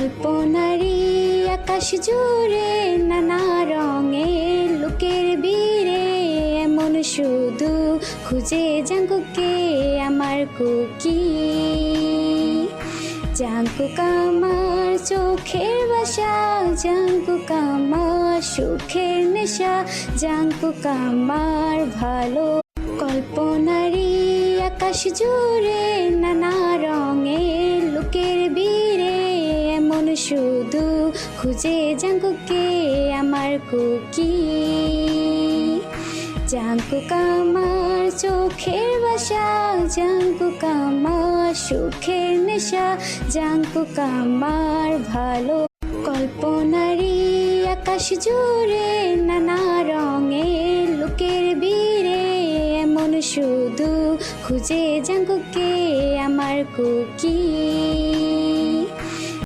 কল্পনারি আকাশ জুড়ে নানা রঙের লোকের বীরে এমন শুধু খুঁজে জাঙ্কুকে আমার কুকি। জাঙ্কুক আমার চোখের বাসা, জাঙ্কুক আমার সুখের নেশা, জাঙ্কুক আমার ভালো। কল্পনারি আকাশ জুড়ে নানা রঙের লোকের বীরে এমন শুধু খুঁজে জাঙ্কুকে আমার কুকি। জাঙ্কুক আমার চোখের বাসা, জাঙ্কুক আমার সুখের নেশা, জাঙ্কুক আমার ভালো। কল্পনারি আকাশ জুড়ে নানা রঙের লোকের বীরে এমন শুধু খুঁজে জাঙ্কুকে আমার কুকি।